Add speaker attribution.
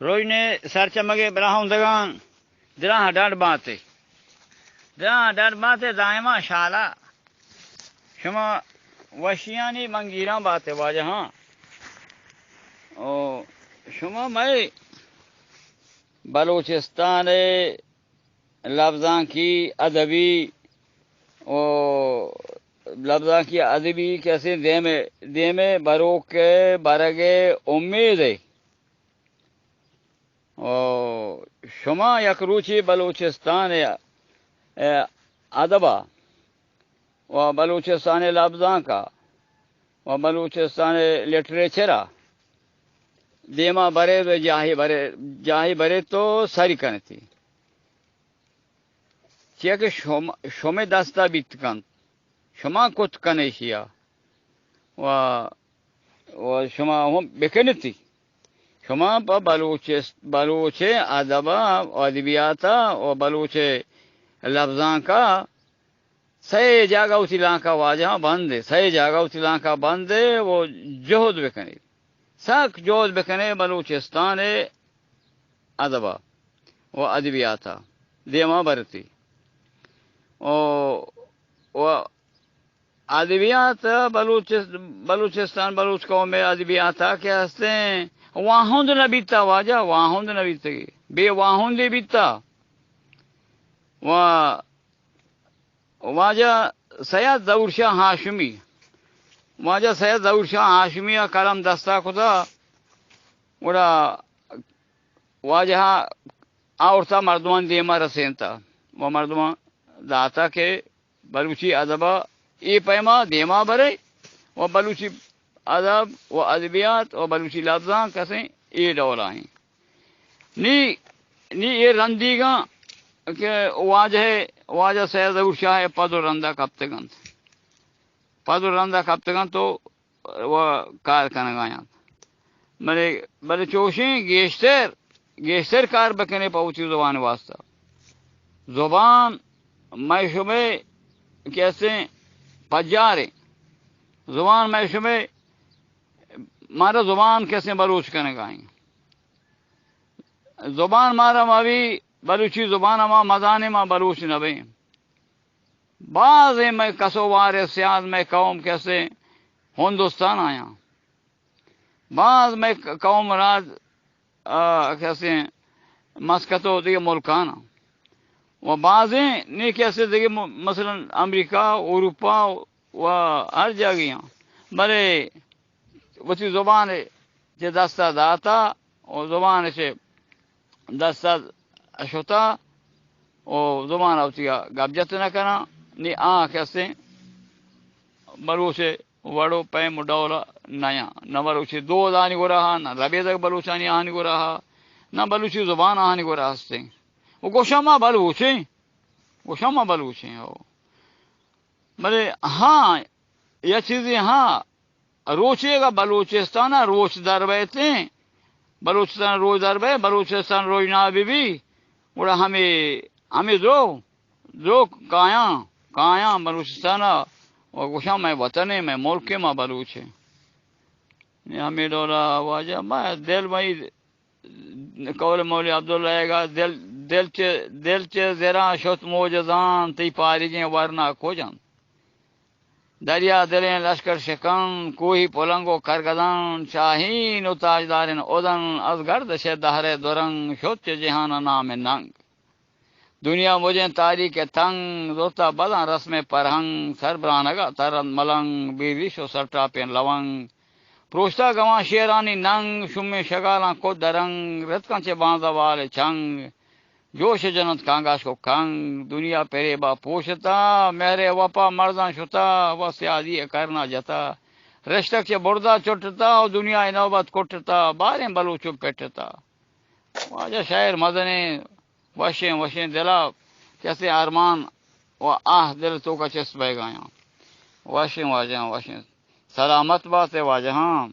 Speaker 1: روز نے سر چمگے براہم دگان درا ڈر باتے دائما شالا شما وشیانی منگیراں باتے واجہ ہاں او شما میں بلوچستان لفظاں کی ادبی او لفظاں کی ادبی کیسے دیمے بروک کے برگے امید ہے او شما یک روچی بلوچستان ادبا و بلوچستان لفظاں کا و بلوچستان لٹریچرا دیما برے تو جاہی برے تو ساری کنتی چیئے کہ شما دستا بیت کن شما کت کنیشیا و شما هم بکنتی شما با بلوچ ادبا و ادبیاتا و بلوچ لفظاں کا صحیح جگہ اسی لانکا واجہ بند ہے صحیح جگہ اسی لانکا بند ہے وہ جہد بکنے سخت جہد بکنے بلوچستان ادبا و ادبیاتا دیما برتی و ادبیات بلوچستان بلوچ قوم میں ادبیاتا کیا ہستے ہیں واہند نہ بیتا واجہ واہند نہ بیتا بے واہند بیتا واجہ سید ظہور شاہ ہاشمی واجہ سید ظہور شاہ ہاشمی کلم دستا خدا وڑا واجہ آورتا مردمان دیما رسینتا وہ مردمان داتا کے بلوچی ادبا ای پیما دیما برے و بلوچی ادب و ادبیات و بلوچی لفظاں کسیں ای ڈولا ہیں نی یہ رندیگاں کہ واجہ سید ظہور شاہ پدر رندہ کپتگان تو وہ کار کنگایا بلے چوشیں گیشتر کار بکنے پہنچی زبان واسطہ زبان میں شمے کیسے پجارے زبان میں شمے مارا زبان کیسے بلوچ کنگائیں زبان مارا مابی بلوچی زبان ما مدانے ما بلوچ نبیں بعض میں کسووار سیاد میں قوم کیسے ہندوستان آیا بعض میں قوم راج کیسے مسکتو دیگے ملکانا و بعضیں نہیں کیسے دیگے مثلا امریکہ اروپا و ہر جگہ بلے وچی زبان چے دستا داتا و زبان چے دستا اشوتا او زبان اوتیا گبجت نہ کرنا نی کیسے بلوچے وڑو پیم ڈولا نیا نہ بلوچی دو دانی کو رہا نہ ربی تک بلوچانی آہنی کو رہا نہ بلوچی زبان آہنی کو رہا ہستے وہ گوشما بلوچے ہو بلے ہاں یہ چیزیں ہاں روچے گا بلوچستان روچ در بیتے بلوچستان روز در بے بلوچستان روز نابی بھی وڑا ہمیں دو کایاں بلوچستان و گوشا میں وطن میں ملک میں بلوچ ہمیں ڈولا واجہ میں دل میں قول مولی عبداللہ گا دل چے زیرا شت موجزان تی پاری جیں ورنہ کو جان دریا دلیں لشکر شکن کوہی پلنگو کرگدان شاہین و تاجدارن اودن از گردش دہر درنگ شت جہان نام ننگ دنیا مجھے تاریخ تنگ دوتا بدن رسم پرہنگ سربرانگا ترن ملنگ بیریش و سرٹا پین لونگ پروشتا گواں شیرانی ننگ شم شگالاں کو درنگ رتکاں چے باندھا والے چنگ جوش جنت کانگاش کو کنگ دنیا پیرے با پوشتا میرے وپا مردان شتا و سیادی کرنا جتا رشتک چے بردہ چٹتا و دنیا نوبت کٹتا باریں بلوچو پیٹتا واجہ شاعر مدنے وشیں دلا کیسے ارمان و دل تو کا چس بہ گایا وشیں واجہ وشیں سلامت بات ہے واجہ ہاں